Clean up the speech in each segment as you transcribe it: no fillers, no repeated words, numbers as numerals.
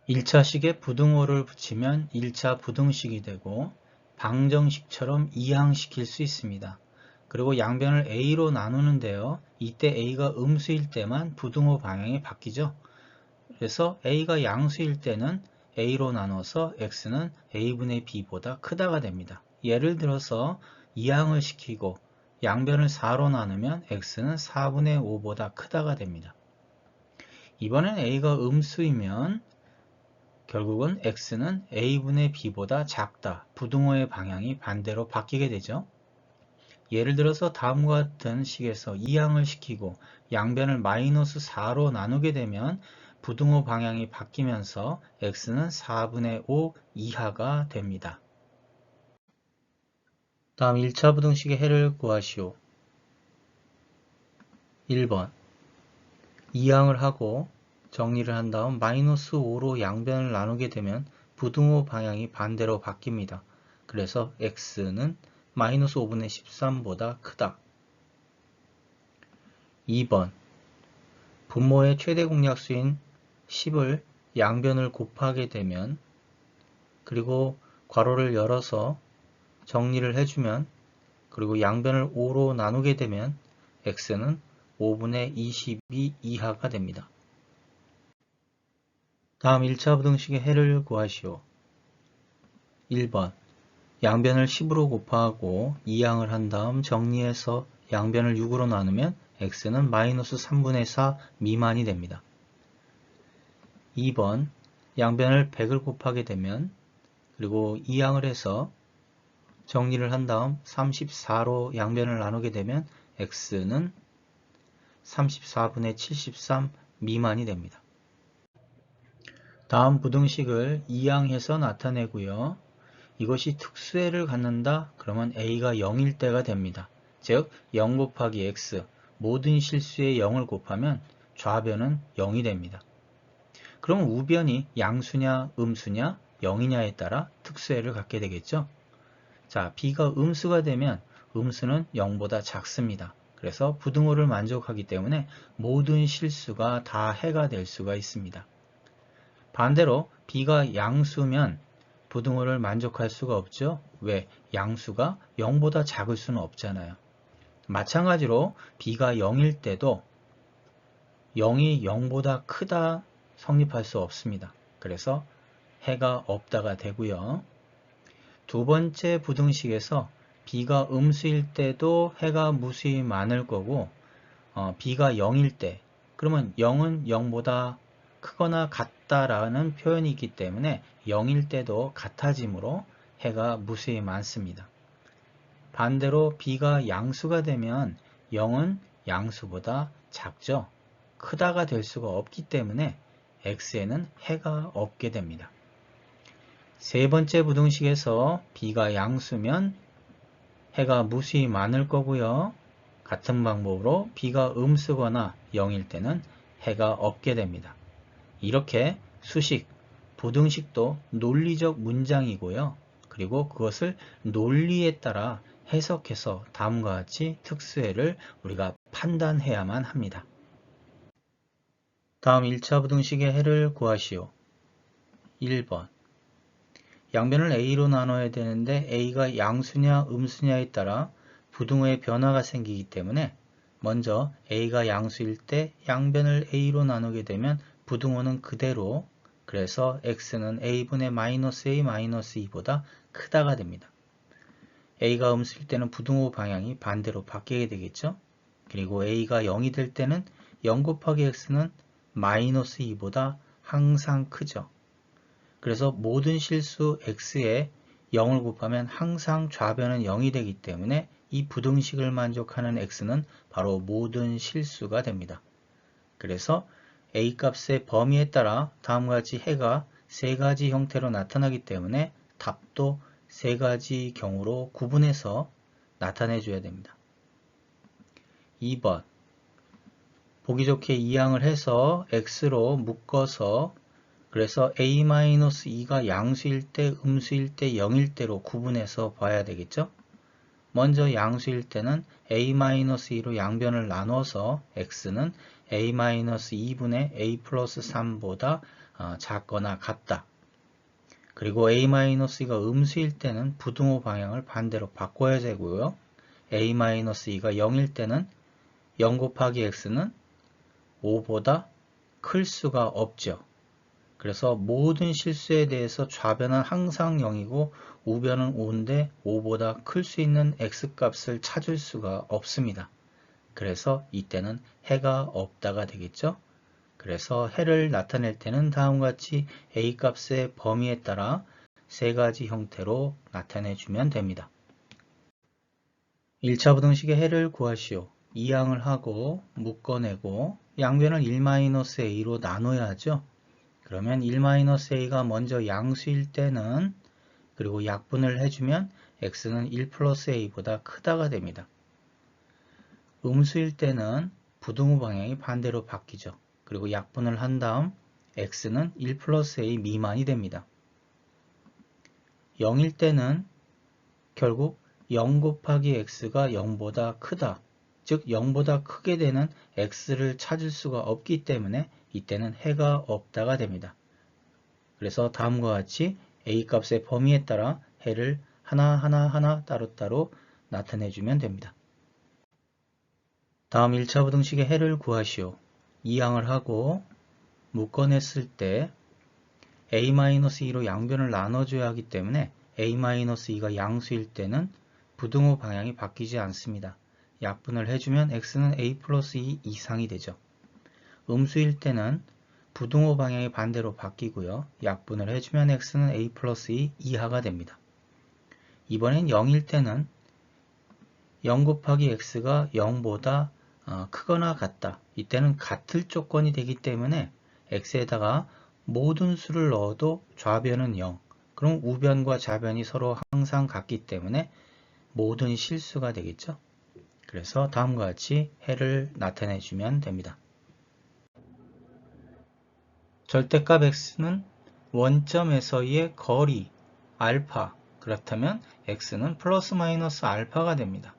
1차식에 부등호를 붙이면 1차 부등식이 되고 방정식처럼 이항시킬 수 있습니다. 그리고 양변을 A로 나누는데요. 이때 A가 음수일 때만 부등호 방향이 바뀌죠. 그래서 A가 양수일 때는 A로 나눠서 X는 A분의 B보다 크다가 됩니다. 예를 들어서 이항을 시키고 양변을 4로 나누면 X는 4분의 5보다 크다가 됩니다. 이번엔 A가 음수이면 결국은 X는 A분의 B보다 작다. 부등호의 방향이 반대로 바뀌게 되죠. 예를 들어서 다음과 같은 식에서 이항을 시키고 양변을 마이너스 4로 나누게 되면 부등호 방향이 바뀌면서 X는 4분의 5 이하가 됩니다. 다음 1차 부등식의 해를 구하시오. 1번 이항을 하고 정리를 한 다음 마이너스 5로 양변을 나누게 되면 부등호 방향이 반대로 바뀝니다. 그래서 X는 마이너스 5분의 13보다 크다. 2번 분모의 최대 공약수인 10을 양변을 곱하게 되면 그리고 괄호를 열어서 정리를 해주면 그리고 양변을 5로 나누게 되면 X는 5분의 22 이하가 됩니다. 다음 1차 부등식의 해를 구하시오. 1번 양변을 10으로 곱하고 이항을 한 다음 정리해서 양변을 6으로 나누면 X는 마이너스 3분의 4 미만이 됩니다. 2번 양변을 100을 곱하게 되면 그리고 이항을 해서 정리를 한 다음 34로 양변을 나누게 되면 X는 34분의 73 미만이 됩니다. 다음 부등식을 이항해서 나타내고요. 이것이 특수해를 갖는다? 그러면 A가 0일 때가 됩니다. 즉 0 곱하기 X 모든 실수에 0을 곱하면 좌변은 0이 됩니다. 그럼 우변이 양수냐 음수냐 0이냐에 따라 특수해를 갖게 되겠죠. 자, B가 음수가 되면 음수는 0보다 작습니다. 그래서 부등호를 만족하기 때문에 모든 실수가 다 해가 될 수가 있습니다. 반대로 B가 양수면 부등호를 만족할 수가 없죠. 왜? 양수가 0보다 작을 수는 없잖아요. 마찬가지로 B가 0일 때도 0이 0보다 크다 성립할 수 없습니다. 그래서 해가 없다가 되고요. 두 번째 부등식에서 B가 음수일 때도 해가 무수히 많을 거고 B가 0일 때 그러면 0은 0보다 크거나 같다라는 표현이 있기 때문에 0일 때도 같아지므로 해가 무수히 많습니다. 반대로 B가 양수가 되면 0은 양수보다 작죠. 크다가 될 수가 없기 때문에 X에는 해가 없게 됩니다. 세 번째 부등식에서 B가 양수면 해가 무수히 많을 거고요. 같은 방법으로 B가 음수거나 0일 때는 해가 없게 됩니다. 이렇게 수식, 부등식도 논리적 문장이고요. 그리고 그것을 논리에 따라 해석해서 다음과 같이 특수해를 우리가 판단해야만 합니다. 다음 1차 부등식의 해를 구하시오. 1번 양변을 A로 나눠야 되는데 A가 양수냐 음수냐에 따라 부등호의 변화가 생기기 때문에 먼저 A가 양수일 때 양변을 A로 나누게 되면 부등호는 그대로 그래서 X는 A분의 마이너스 A 마이너스 2보다 크다가 됩니다. A가 음수일 때는 부등호 방향이 반대로 바뀌게 되겠죠. 그리고 A가 0이 될 때는 0 곱하기 X는 마이너스 2보다 항상 크죠. 그래서 모든 실수 X에 0을 곱하면 항상 좌변은 0이 되기 때문에 이 부등식을 만족하는 X는 바로 모든 실수가 됩니다. 그래서 A 값의 범위에 따라 다음과 같이 해가 세 가지 형태로 나타나기 때문에 답도 세 가지 경우로 구분해서 나타내 줘야 됩니다. 2번 보기 좋게 이항을 해서 X로 묶어서 그래서 A-2가 양수일 때, 음수일 때, 0일 때로 구분해서 봐야 되겠죠? 먼저 양수일 때는 A-2로 양변을 나눠서 X는 A-2분의 A 플러스 3보다 작거나 같다. 그리고 a-2가 음수일 때는 부등호 방향을 반대로 바꿔야 되고요. a-2가 0일 때는 0 곱하기 x는 5보다 클 수가 없죠. 그래서 모든 실수에 대해서 좌변은 항상 0이고 우변은 5인데 5보다 클 수 있는 x값을 찾을 수가 없습니다. 그래서 이때는 해가 없다가 되겠죠. 그래서 해를 나타낼 때는 다음과 같이 a값의 범위에 따라 세 가지 형태로 나타내 주면 됩니다. 1차 부등식의 해를 구하시오. 이항을 하고 묶어내고 양변을 1-a로 나눠야 하죠. 그러면 1-a가 먼저 양수일 때는 그리고 약분을 해주면 x는 1 플러스 a보다 크다가 됩니다. 음수일 때는 부등호 방향이 반대로 바뀌죠. 그리고 약분을 한 다음 x는 1 플러스 a 미만이 됩니다. 0일 때는 결국 0 곱하기 x가 0보다 크다. 즉 0보다 크게 되는 x를 찾을 수가 없기 때문에 이때는 해가 없다가 됩니다. 그래서 다음과 같이 a값의 범위에 따라 해를 하나하나 따로따로 나타내주면 됩니다. 다음 1차 부등식의 해를 구하시오. 이항을 하고 묶어냈을 때 a-2로 양변을 나눠줘야 하기 때문에 a-2가 양수일 때는 부등호 방향이 바뀌지 않습니다. 약분을 해주면 x는 a 플러스 2 이상이 되죠. 음수일 때는 부등호 방향이 반대로 바뀌고요. 약분을 해주면 x는 a 플러스 2 이하가 됩니다. 이번엔 0일 때는 0 곱하기 x가 0보다 크거나 같다. 이때는 같을 조건이 되기 때문에 x에다가 모든 수를 넣어도 좌변은 0. 그럼 우변과 좌변이 서로 항상 같기 때문에 모든 실수가 되겠죠. 그래서 다음과 같이 해를 나타내 주면 됩니다. 절대값 x는 원점에서의 거리 알파, 그렇다면 x는 플러스 마이너스 알파가 됩니다.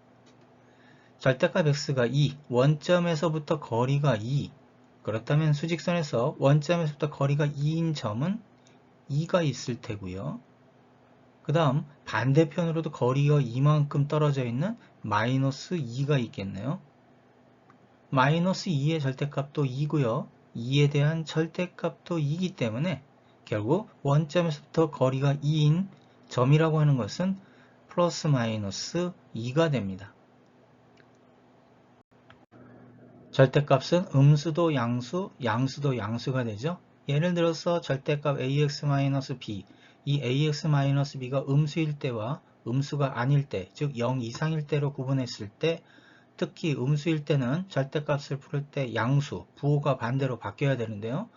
절대값 x가 2, 원점에서부터 거리가 2, 그렇다면 수직선에서 원점에서부터 거리가 2인 점은 2가 있을 테고요. 그 다음 반대편으로도 거리가 이만큼 떨어져 있는 마이너스 2가 있겠네요. 마이너스 2의 절대값도 2고요. 2에 대한 절대값도 2이기 때문에 결국 원점에서부터 거리가 2인 점이라고 하는 것은 플러스 마이너스 2가 됩니다. 절대값은 음수도 양수, 양수도 양수가 되죠. 예를 들어서 절대값 ax-b, 이 ax-b가 음수일 때와 음수가 아닐 때, 즉 0 이상일 때로 구분했을 때, 특히 음수일 때는 절대값을 풀 때 양수, 부호가 반대로 바뀌어야 되는데요.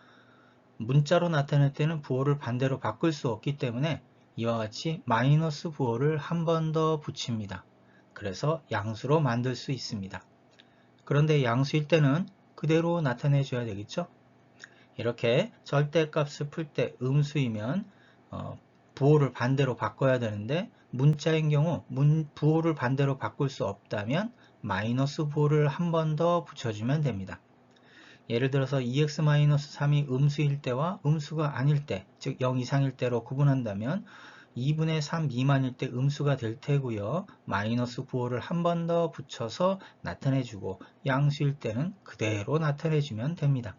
문자로 나타낼 때는 부호를 반대로 바꿀 수 없기 때문에 이와 같이 마이너스 부호를 한 번 더 붙입니다. 그래서 양수로 만들 수 있습니다. 그런데 양수일 때는 그대로 나타내 줘야 되겠죠. 이렇게 절대값을 풀 때 음수이면 부호를 반대로 바꿔야 되는데 문자인 경우 부호를 반대로 바꿀 수 없다면 마이너스 부호를 한 번 더 붙여주면 됩니다. 예를 들어서 2x-3이 음수일 때와 음수가 아닐 때, 즉 0 이상일 때로 구분한다면 2분의 3 미만일 때 음수가 될 테고요. 마이너스 부호를 한 번 더 붙여서 나타내주고 양수일 때는 그대로 나타내주면 됩니다.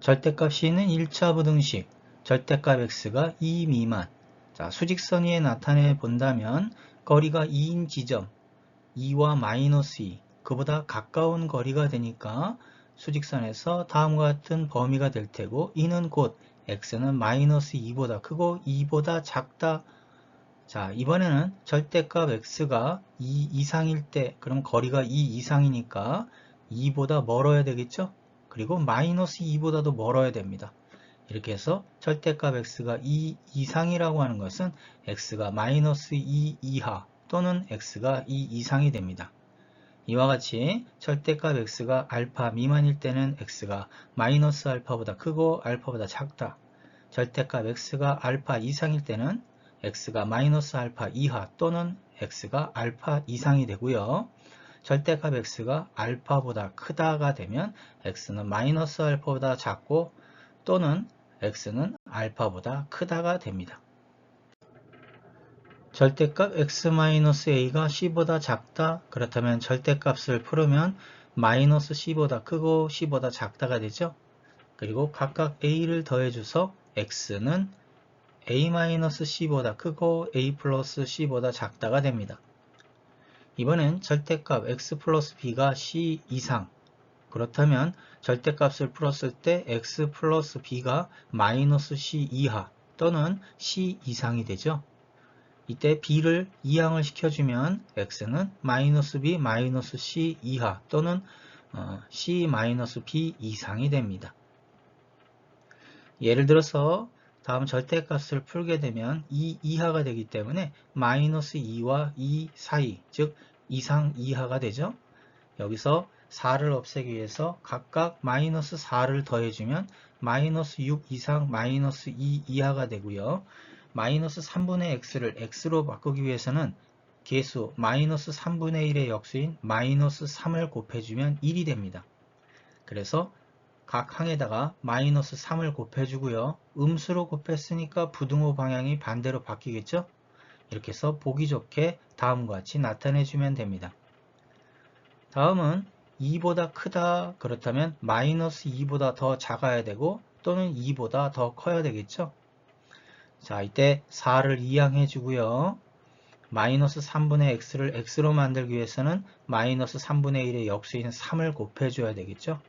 절대값 C는 1차 부등식, 절대값 X가 2 미만. 자, 수직선 위에 나타내 본다면 거리가 2인 지점, 2와 마이너스 2, 그보다 가까운 거리가 되니까 수직선에서 다음과 같은 범위가 될 테고 이는 곧 x는 마이너스 2보다 크고 2보다 작다. 자, 이번에는 절대값 x가 2 이상일 때 그럼 거리가 2 이상이니까 2보다 멀어야 되겠죠? 그리고 마이너스 2보다도 멀어야 됩니다. 이렇게 해서 절대값 x가 2 이상이라고 하는 것은 x가 마이너스 2 이하 또는 x가 2 이상이 됩니다. 이와 같이 절대값 x가 알파 미만일 때는 x가 마이너스 알파보다 크고 알파보다 작다. 절대값 x가 알파 이상일 때는 x가 마이너스 알파 이하 또는 x가 알파 이상이 되고요. 절대값 x가 알파보다 크다가 되면 x는 마이너스 알파보다 작고 또는 x는 알파보다 크다가 됩니다. 절대값 x-a가 c보다 작다. 그렇다면 절대값을 풀으면 마이너스 c보다 크고 c보다 작다가 되죠. 그리고 각각 a를 더해줘서 x는 a-c보다 크고 a 플러스 c보다 작다가 됩니다. 이번엔 절대값 x 플러스 b가 c 이상. 그렇다면 절대값을 풀었을 때 x 플러스 b가 마이너스 c 이하 또는 c 이상이 되죠. 이때 b를 이항을 시켜주면 x는 마이너스 b 마이너스 c 이하 또는 c 마이너스 b 이상이 됩니다. 예를 들어서 다음 절대값을 풀게 되면 2 이하가 되기 때문에 마이너스 2와 2 사이, 즉 이상 이하가 되죠. 여기서 4를 없애기 위해서 각각 마이너스 4를 더해주면 마이너스 6 이상 마이너스 2 이하가 되고요. 마이너스 3분의 x를 x로 바꾸기 위해서는 계수 마이너스 3분의 1의 역수인 마이너스 3을 곱해주면 1이 됩니다. 그래서 각 항에다가 마이너스 3을 곱해주고요. 음수로 곱했으니까 부등호 방향이 반대로 바뀌겠죠? 이렇게 해서 보기 좋게 다음과 같이 나타내주면 됩니다. 다음은 2보다 크다. 그렇다면 마이너스 2보다 더 작아야 되고 또는 2보다 더 커야 되겠죠? 자, 이때 4를 이항해 주고요. 마이너스 3분의 x를 x로 만들기 위해서는 마이너스 3분의 1의 역수인 3을 곱해줘야 되겠죠?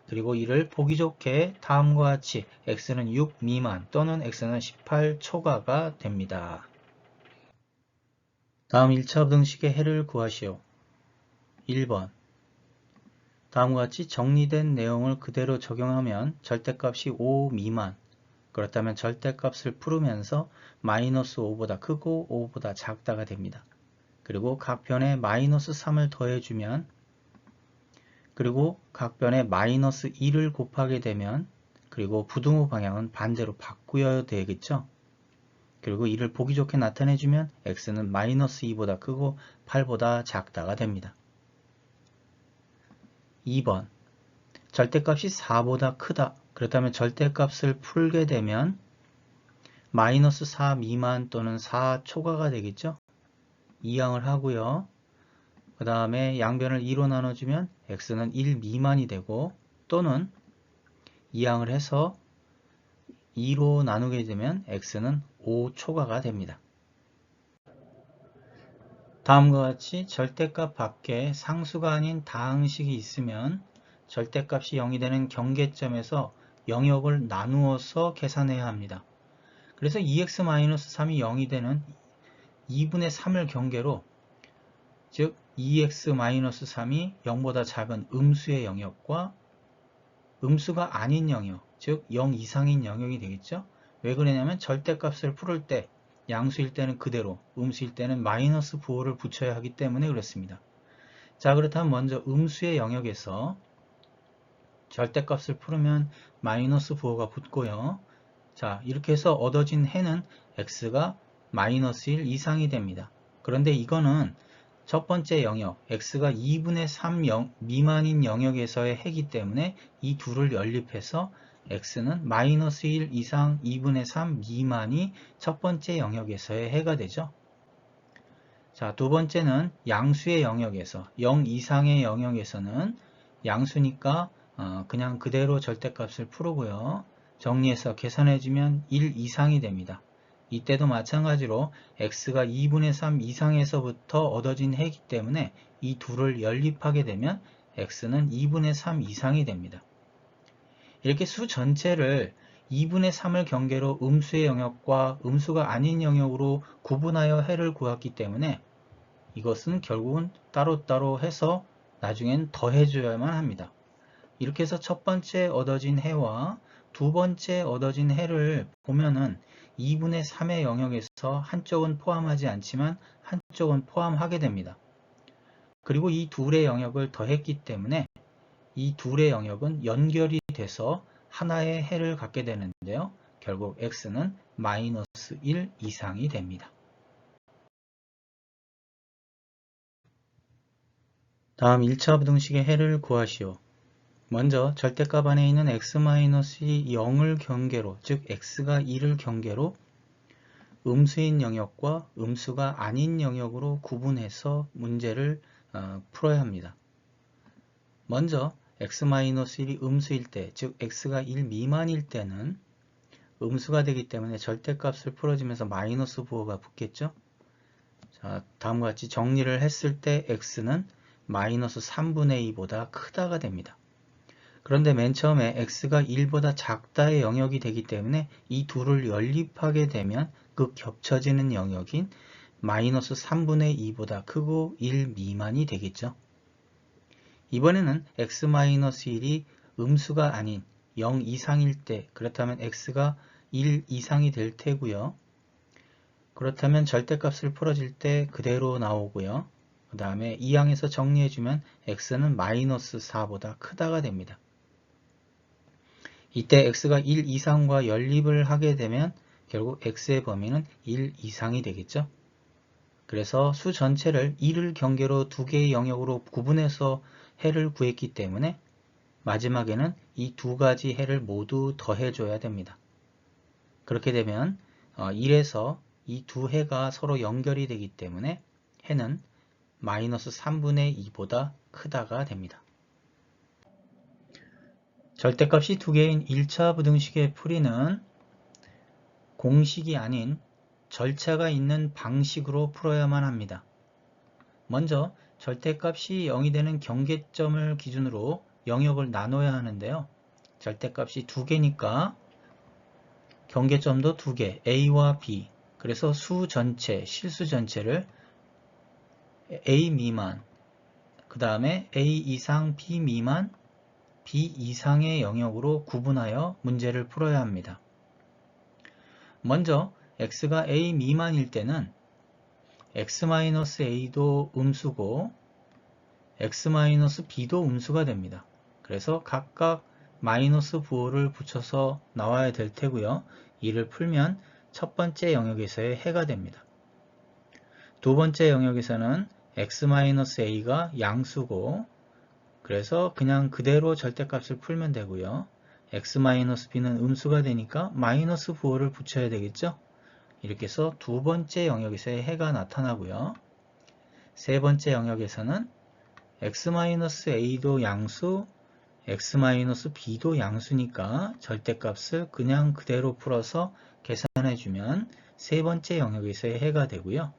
그리고 이를 보기 좋게 다음과 같이 x는 6 미만 또는 x는 18 초과가 됩니다. 다음 1차 부등식의 해를 구하시오. 1번 다음과 같이 정리된 내용을 그대로 적용하면 절대값이 5 미만 그렇다면 절대값을 풀으면서 마이너스 5보다 크고 5보다 작다가 됩니다. 그리고 각 변에 마이너스 3을 더해주면 그리고 각 변에 마이너스 1을 곱하게 되면 그리고 부등호 방향은 반대로 바꾸어야 되겠죠. 그리고 이를 보기 좋게 나타내주면 x는 마이너스 2보다 크고 8보다 작다가 됩니다. 2번 절대값이 4보다 크다. 그렇다면 절대값을 풀게 되면 마이너스 4 미만 또는 4 초과가 되겠죠. 이항을 하고요. 그 다음에 양변을 2로 나눠주면 x는 1 미만이 되고 또는 이항을 해서 2로 나누게 되면 x는 5 초과가 됩니다. 다음과 같이 절대값 밖에 상수가 아닌 다항식이 있으면 절대값이 0이 되는 경계점에서 영역을 나누어서 계산해야 합니다. 그래서 2x-3이 0이 되는 2분의 3을 경계로 즉 2x-3이 0보다 작은 음수의 영역과 음수가 아닌 영역, 즉 0 이상인 영역이 되겠죠. 왜 그러냐면 절대값을 풀을 때 양수일 때는 그대로, 음수일 때는 마이너스 부호를 붙여야 하기 때문에 그렇습니다. 자, 그렇다면 먼저 음수의 영역에서 절대값을 풀으면 마이너스 부호가 붙고요. 자, 이렇게 해서 얻어진 해는 x가 마이너스 1 이상이 됩니다. 그런데 이거는 첫 번째 영역, x가 2분의 3 미만인 영역에서의 해이기 때문에 이 둘을 연립해서 x는 마이너스 1 이상 2분의 3 미만이 첫 번째 영역에서의 해가 되죠. 자, 두 번째는 양수의 영역에서 0 이상의 영역에서는 양수니까 그냥 그대로 절대값을 풀고요. 정리해서 계산해주면 1 이상이 됩니다. 이때도 마찬가지로 x가 2분의 3 이상에서부터 얻어진 해이기 때문에 이 둘을 연립하게 되면 x는 2분의 3 이상이 됩니다. 이렇게 수 전체를 2분의 3을 경계로 음수의 영역과 음수가 아닌 영역으로 구분하여 해를 구했기 때문에 이것은 결국은 따로따로 해서 나중엔 더해줘야만 합니다. 이렇게 해서 첫 번째 얻어진 해와 두 번째 얻어진 해를 보면은 2분의 3의 영역에서 한쪽은 포함하지 않지만 한쪽은 포함하게 됩니다. 그리고 이 둘의 영역을 더했기 때문에 이 둘의 영역은 연결이 돼서 하나의 해를 갖게 되는데요. 결국 x는 마이너스 1 이상이 됩니다. 다음 1차 부등식의 해를 구하시오. 먼저 절대값 안에 있는 x-0을 경계로, 즉 x가 1을 경계로 음수인 영역과 음수가 아닌 영역으로 구분해서 문제를 풀어야 합니다. 먼저 x-1이 음수일 때, 즉 x가 1 미만일 때는 음수가 되기 때문에 절대값을 풀어주면서 마이너스 부호가 붙겠죠. 자, 다음과 같이 정리를 했을 때 x는 마이너스 3분의 2보다 크다가 됩니다. 그런데 맨 처음에 x가 1보다 작다의 영역이 되기 때문에 이 둘을 연립하게 되면 그 겹쳐지는 영역인 마이너스 3분의 2보다 크고 1 미만이 되겠죠. 이번에는 x-1이 음수가 아닌 0 이상일 때, 그렇다면 x가 1 이상이 될 테고요. 그렇다면 절대값을 풀어질 때 그대로 나오고요. 그 다음에 이 항에서 정리해주면 x는 마이너스 4보다 크다가 됩니다. 이때 x가 1 이상과 연립을 하게 되면 결국 x의 범위는 1 이상이 되겠죠. 그래서 수 전체를 1을 경계로 두 개의 영역으로 구분해서 해를 구했기 때문에 마지막에는 이 두 가지 해를 모두 더해줘야 됩니다. 그렇게 되면 1에서 이 두 해가 서로 연결이 되기 때문에 해는 마이너스 3분의 2보다 크다가 됩니다. 절대값이 두 개인 1차 부등식의 풀이는 공식이 아닌 절차가 있는 방식으로 풀어야만 합니다. 먼저 절대값이 0이 되는 경계점을 기준으로 영역을 나눠야 하는데요. 절대값이 두 개니까 경계점도 두 개, A와 B. 그래서 수 전체, 실수 전체를 A 미만, 그 다음에 A 이상, B 미만, B 이상의 영역으로 구분하여 문제를 풀어야 합니다. 먼저 x가 a 미만일 때는 x-a도 음수고 x-b도 음수가 됩니다. 그래서 각각 마이너스 부호를 붙여서 나와야 될 테고요. 이를 풀면 첫 번째 영역에서의 해가 됩니다. 두 번째 영역에서는 x-a가 양수고 그래서 그냥 그대로 절대값을 풀면 되고요. x-b는 음수가 되니까 마이너스 부호를 붙여야 되겠죠. 이렇게 해서 두 번째 영역에서의 해가 나타나고요. 세 번째 영역에서는 x-a도 양수, x-b도 양수니까 절대값을 그냥 그대로 풀어서 계산해주면 세 번째 영역에서의 해가 되고요.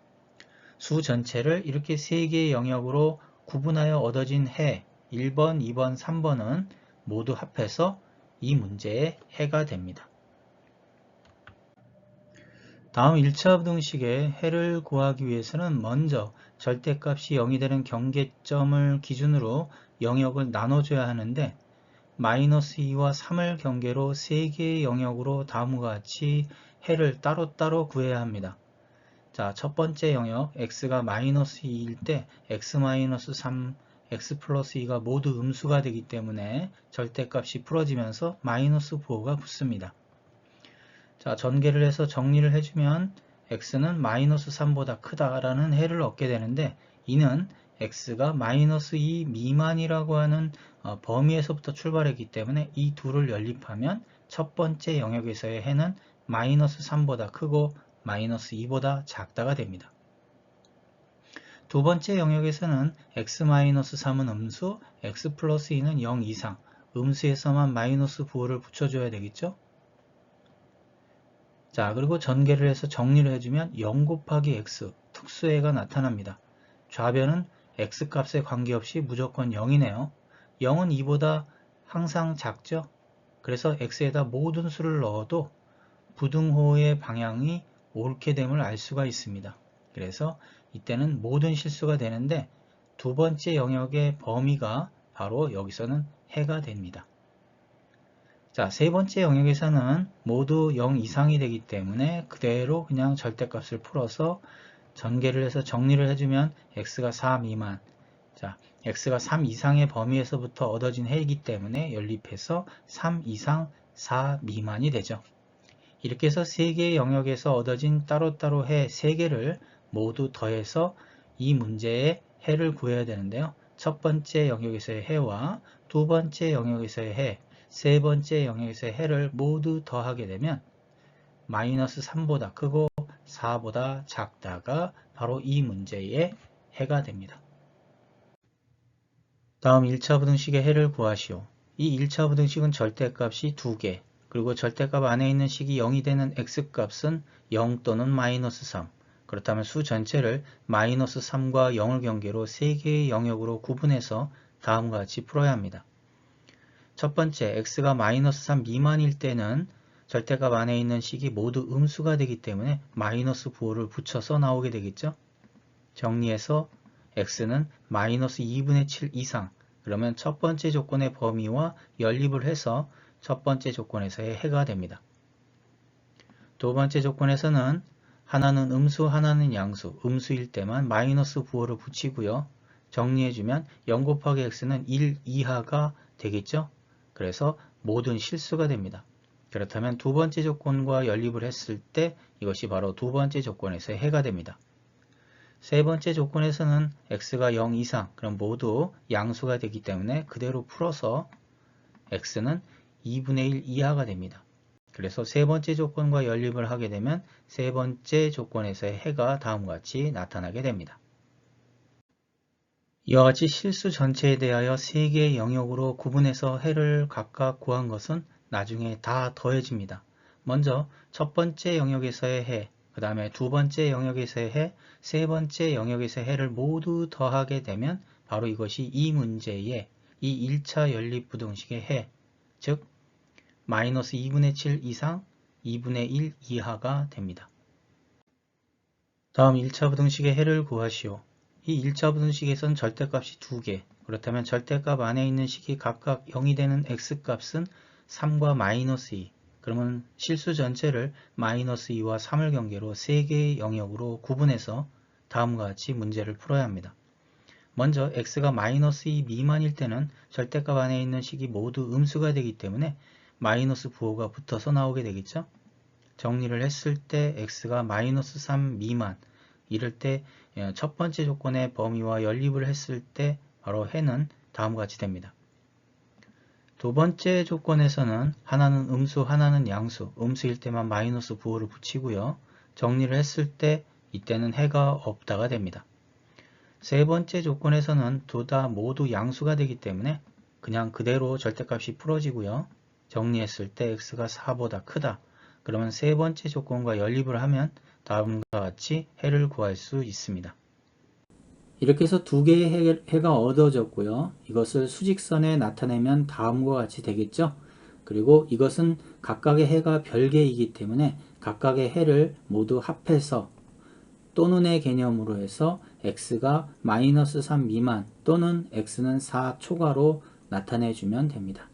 수 전체를 이렇게 세 개의 영역으로 구분하여 얻어진 해 1번, 2번, 3번은 모두 합해서 이 문제의 해가 됩니다. 다음 1차 부등식의 해를 구하기 위해서는 먼저 절대값이 0이 되는 경계점을 기준으로 영역을 나눠줘야 하는데 마이너스 2와 3을 경계로 3개의 영역으로 다음과 같이 해를 따로따로 구해야 합니다. 자, 첫 번째 영역 x가 마이너스 2일 때 x-3, x 플러스 2가 모두 음수가 되기 때문에 절대값이 풀어지면서 마이너스 부호가 붙습니다. 자, 전개를 해서 정리를 해주면 x는 마이너스 3보다 크다라는 해를 얻게 되는데 이는 x가 마이너스 2 미만이라고 하는 범위에서부터 출발했기 때문에 이 둘을 연립하면 첫 번째 영역에서의 해는 마이너스 3보다 크고 마이너스 2보다 작다가 됩니다. 두 번째 영역에서는 x-3은 음수, x 플러스 2는 0 이상, 음수에서만 마이너스 부호를 붙여줘야 되겠죠? 자, 그리고 전개를 해서 정리를 해주면 0 곱하기 x, 특수해가 나타납니다. 좌변은 x값에 관계없이 무조건 0이네요. 0은 2보다 항상 작죠? 그래서 x에다 모든 수를 넣어도 부등호의 방향이 옳게 됨을 알 수가 있습니다. 그래서 이때는 모든 실수가 되는데 두 번째 영역의 범위가 바로 여기서는 해가 됩니다. 자, 세 번째 영역에서는 모두 0 이상이 되기 때문에 그대로 그냥 절대값을 풀어서 전개를 해서 정리를 해주면 x가 4 미만, 자, x가 3 이상의 범위에서부터 얻어진 해이기 때문에 연립해서 3 이상 4 미만이 되죠. 이렇게 해서 3개의 영역에서 얻어진 따로따로 해 3개를 모두 더해서 이 문제의 해를 구해야 되는데요. 첫 번째 영역에서의 해와 두 번째 영역에서의 해, 세 번째 영역에서의 해를 모두 더하게 되면 마이너스 3보다 크고 4보다 작다가 바로 이 문제의 해가 됩니다. 다음 1차 부등식의 해를 구하시오. 이 1차 부등식은 절대값이 2개, 그리고 절대값 안에 있는 식이 0이 되는 x값은 0 또는 마이너스 3. 그렇다면 수 전체를 마이너스 3과 0을 경계로 3개의 영역으로 구분해서 다음과 같이 풀어야 합니다. 첫 번째, x가 마이너스 3 미만일 때는 절대값 안에 있는 식이 모두 음수가 되기 때문에 마이너스 부호를 붙여서 나오게 되겠죠. 정리해서 x는 마이너스 2분의 7 이상, 그러면 첫 번째 조건의 범위와 연립을 해서 첫 번째 조건에서의 해가 됩니다. 두 번째 조건에서는 하나는 음수, 하나는 양수, 음수일 때만 마이너스 부호를 붙이고요. 정리해주면 0 곱하기 x는 1 이하가 되겠죠. 그래서 모든 실수가 됩니다. 그렇다면 두 번째 조건과 연립을 했을 때 이것이 바로 두 번째 조건에서의 해가 됩니다. 세 번째 조건에서는 x가 0 이상, 그럼 모두 양수가 되기 때문에 그대로 풀어서 x는 2분의 1 이하가 됩니다. 그래서 세 번째 조건과 연립을 하게 되면 세 번째 조건에서의 해가 다음과 같이 나타나게 됩니다. 이와 같이 실수 전체에 대하여 3개의 영역으로 구분해서 해를 각각 구한 것은 나중에 다 더해집니다. 먼저 첫 번째 영역에서의 해, 그 다음에 두 번째 영역에서의 해, 세 번째 영역에서의 해를 모두 더하게 되면 바로 이것이 이 문제의 이 1차 연립부등식의 해, 즉 마이너스 2분의 7 이상 2분의 1 이하가 됩니다. 다음 1차 부등식의 해를 구하시오. 이 1차 부등식에선 절대값이 2개, 그렇다면 절대값 안에 있는 식이 각각 0이 되는 x값은 3과 마이너스 2, 그러면 실수 전체를 마이너스 2와 3을 경계로 3개의 영역으로 구분해서 다음과 같이 문제를 풀어야 합니다. 먼저 x가 마이너스 2 미만일 때는 절대값 안에 있는 식이 모두 음수가 되기 때문에 마이너스 부호가 붙어서 나오게 되겠죠. 정리를 했을 때 x가 마이너스 3 미만, 이럴 때 첫 번째 조건의 범위와 연립을 했을 때 바로 해는 다음과 같이 됩니다. 두 번째 조건에서는 하나는 음수, 하나는 양수, 음수일 때만 마이너스 부호를 붙이고요. 정리를 했을 때 이때는 해가 없다가 됩니다. 세 번째 조건에서는 둘 다 모두 양수가 되기 때문에 그냥 그대로 절대값이 풀어지고요. 정리했을 때 x가 4보다 크다. 그러면 세 번째 조건과 연립을 하면 다음과 같이 해를 구할 수 있습니다. 이렇게 해서 두 개의 해가 얻어졌고요. 이것을 수직선에 나타내면 다음과 같이 되겠죠. 그리고 이것은 각각의 해가 별개이기 때문에 각각의 해를 모두 합해서 또는의 개념으로 해서 x가 마이너스 3 미만 또는 x는 4 초과로 나타내주면 됩니다.